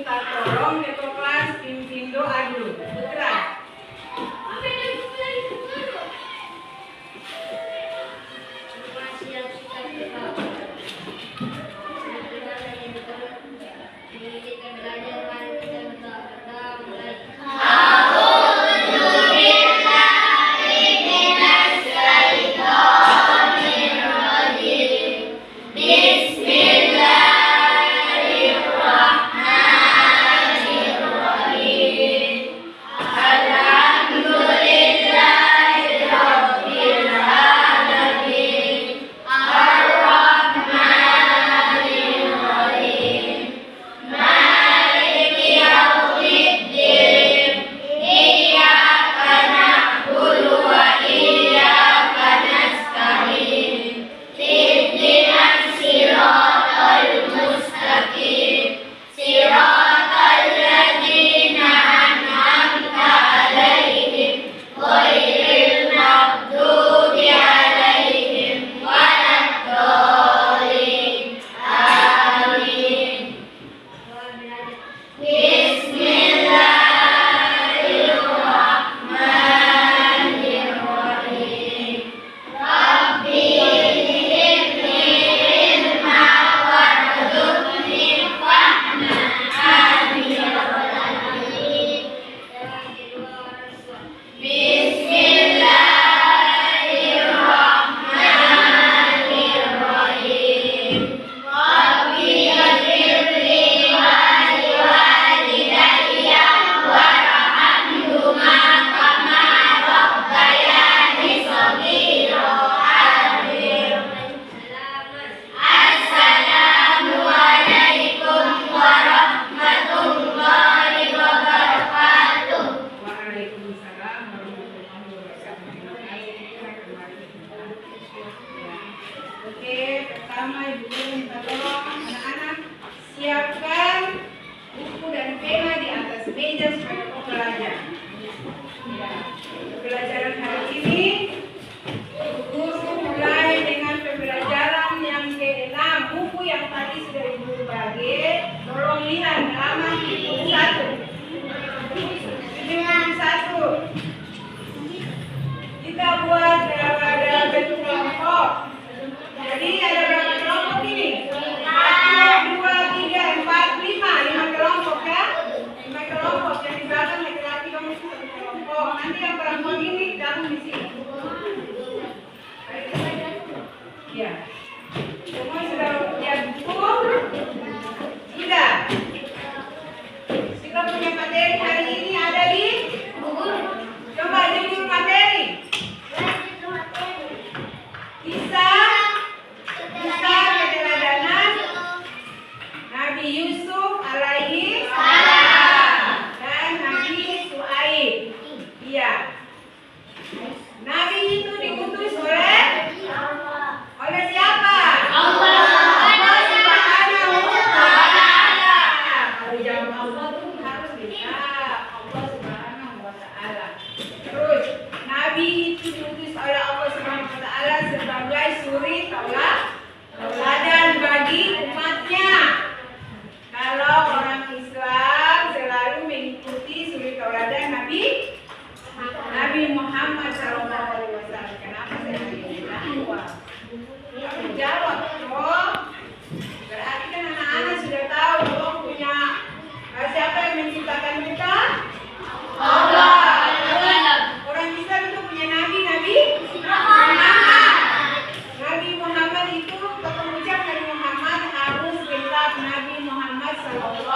minta tolong ke kelas pimpin doa dulu. Putra. Pertama Ibu Guru minta tolong anak-anak siapkan buku dan pena di atas meja supaya kau belajar. Ya. Pembelajaran hari ini Ibu Guru mulai dengan pembelajaran yang ke-6. Buku yang tadi sudah Ibu Guru bagi, tolong lihat halaman 71. 71. Kita buat ada bentuk kelompok. Jadi ada berapa kelompok ini? 1, 2, 3, 4, 5 kelompok ya? 5 kelompok. Yang di belakang laki-laki kamu satu kelompok. Nanti yang perempuan ini gabung di sini. Ya. Semua sudah punya buku? Sudah. Kita punya materi hari ini ada di buku. Coba judul materi. Kisah keteladanan Nabi Yusuf alaihi salam dan Nabi Su'aib. Iya. Nabi itu diutus oleh siapa? Allah Subhanahu wa ta'ala. Kalau jawab Allah itu harus bisa Allah Subhanahu wa ta'ala. Terus Nabi itu diutus oleh Allah Subhanahu wa ta'ala sebagai suri tauladan bagi umatnya. Kalau orang Islam selalu mengikuti suri tauladan Nabi Muhammad SAW. Kenapa saya bilang? Kamu jawab, oh. Berarti kan anak-anak sudah tahu dong punya siapa yang menciptakan kita? Allah. Orang Islam itu punya Nabi Muhammad. Nabi Muhammad itu pengucap Nabi Muhammad harus kitab Nabi Muhammad SAW.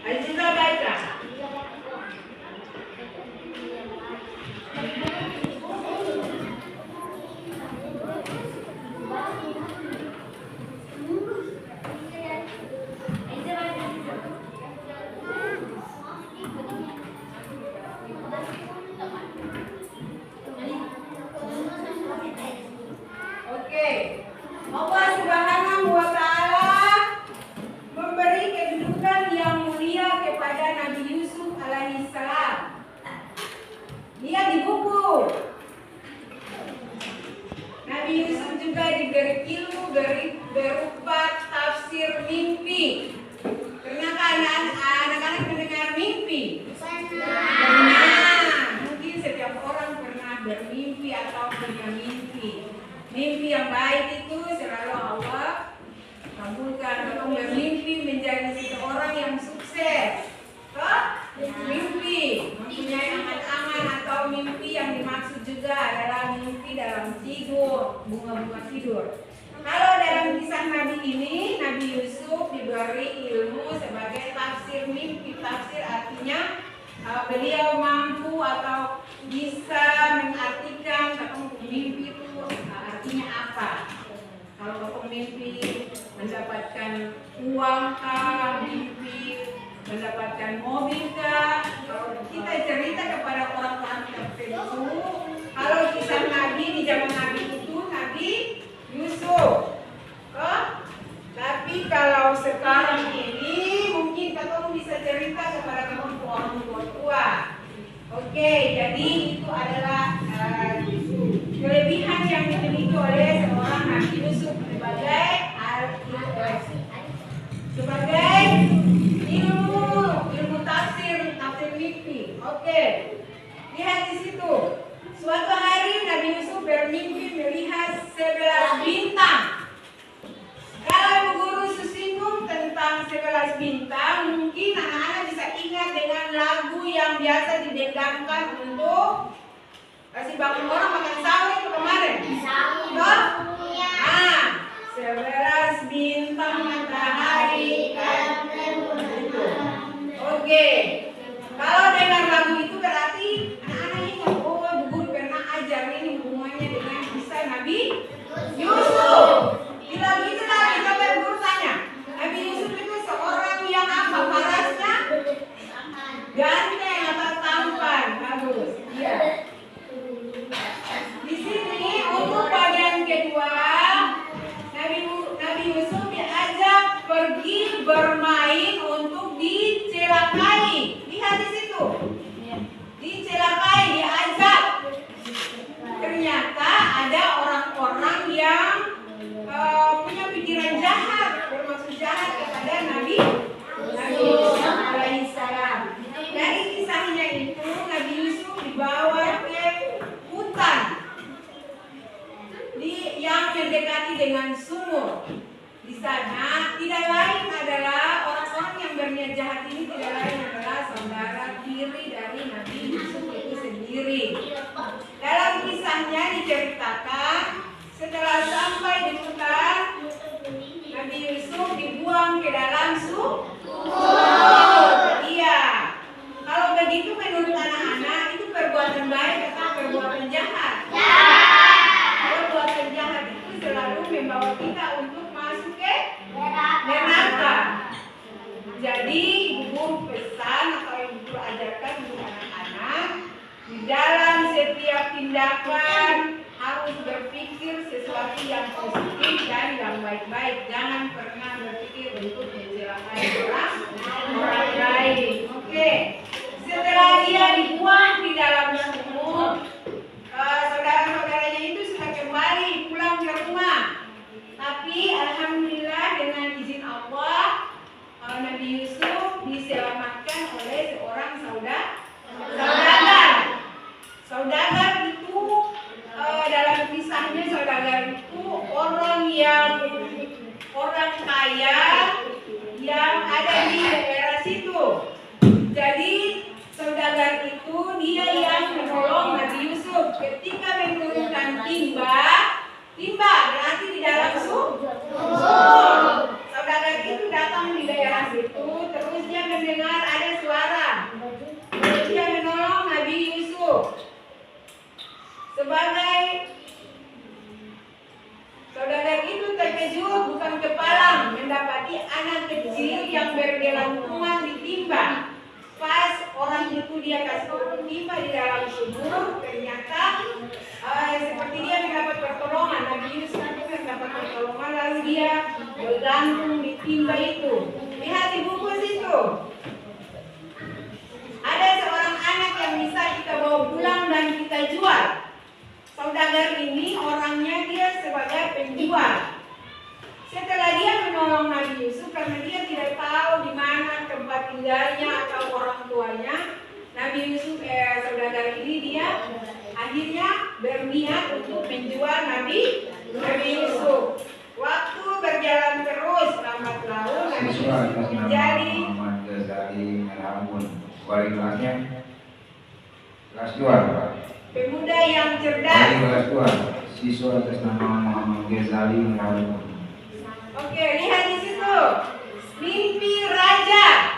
Aziza baca. Oke. Allah Subhanahu wa Ta'ala memberi kedudukan yang mulia kepada Nabi Yusuf alaihissalam. Dia di buku. Nabi Yusuf juga diberi ilmu berupa tafsir mimpi. Pernahkah anak-anak mendengar mimpi? Pernah. Mungkin setiap orang pernah bermimpi atau punya mimpi. Mimpi yang baik itu selalu Allah kabulkan. Kalau bermimpi menjadi seseorang yang sukses, mimpi mempunyai angan-angan atau mimpi yang dimaksud juga adalah mimpi dalam tidur, bunga-bunga tidur. Kalau dalam kisah Nabi ini, Nabi Yusuf diberi ilmu sebagai tafsir mimpi. Tafsir artinya beliau mampu atau bisa mengartikan atau mimpi itu artinya apa. Kalau potong mimpi mendapatkan uang kah, mimpi mendapatkan mobil kah. Kalau kita cerita kepada orang-orang tertentu, kalau kisah Nabi di zaman Nabi itu Nabi Yusuf. Tapi kalau sekarang ini mungkin kamu bisa cerita kepada kamu orang tua. Oke, jadi itu adalah kelebihan yang dimiliki oleh seorang Nabi Yusuf sebagai ilmu tafsir mimpi. Oke, lihat di situ. Suatu hari Nabi Yusuf bermimpi melihat 11 bintang. Kalau Ibu Guru singgung tentang 11 bintang, mungkin anak-anak bisa ingat dengan lagu yang biasa didendangkan untuk kasih bangun orang makan sahur itu kemarin. Sahur. 11 bintang matahari kan. Oke. Kalau dengar lagu itu berarti anak-anak ingat, oh Ibu Guru pernah ajar ini hubungannya dengan kisah Nabi Yusuf. Di lagu itu tadi coba Ibu Guru tanya, Nabi Yusuf itu seorang yang apa parasnya? Ganteng atau tampan? Bagus. Iya. Di sini untuk bagian kedua, Nabi Yusuf diajak pergi bermain untuk dicelakai. Lihat di situ. Dicelakai, diajak. Ternyata ada orang-orang yang punya pikiran jahat, bermaksud jahat kepada Nabi Yusuf alaihissalam. Dari kisahnya itu Nabi Yusuf dibawa ke hutan yang mendekati dengan sumur. Di sana tidak lain adalah orang-orang yang berniat jahat ini tidak lain adalah saudara tiri dari Nabi Yusuf itu sendiri. Dalam kisahnya diceritakan setelah sampai di hutan, Nabi Yusuf dibuang ke dalam sumur. Iya. Kalau begitu menurut anak-anak itu perbuatan baik atau perbuatan jahat? Perbuatan jahat itu selalu membawa kita untuk masuk ke neraka. Jadi Ibu Guru pesan atau Ibu Guru ajarkan untuk anak-anak di dalam setiap tindakan harus berpikir sesuatu yang positif dan yang baik-baik. Jangan pernah berpikir untuk mencelakai orang lain. Oke. Setelah dia dibuang di dalam sumur, saudara-saudaranya itu sudah kembali pulang ke rumah. Tapi alhamdulillah dengan izin Allah, Nabi Yusuf diselamatkan oleh seorang saudagar. Saudagar itu dalam kisahnya saudagar itu orang kaya yang ada di daerah situ. Jadi saudagar itu dia yang menolong Nabi Yusuf ketika menurunkan timba berarti di dalam sumur. dia bergantung di timba itu. Lihat di buku situ. Ada seorang anak yang bisa kita bawa pulang dan kita jual. Saudagar ini orangnya dia sebagai penjual. Setelah dia menolong Nabi Yusuf karena dia tidak tahu di mana tempat tinggalnya atau orang tuanya, Nabi Yusuf saudagar ini dia akhirnya berniat untuk menjual Nabi Yusuf. Waktu berjalan terus lambat laun Nabi Yusuf menjadi Muhammad Ghazali Merhamun. Wali kelasnya kelas 2. pemuda yang cerdas. Wali kelas 2. Siswa atas nama Muhammad Ghazali Merhamun. Oke, lihat di situ. Mimpi raja.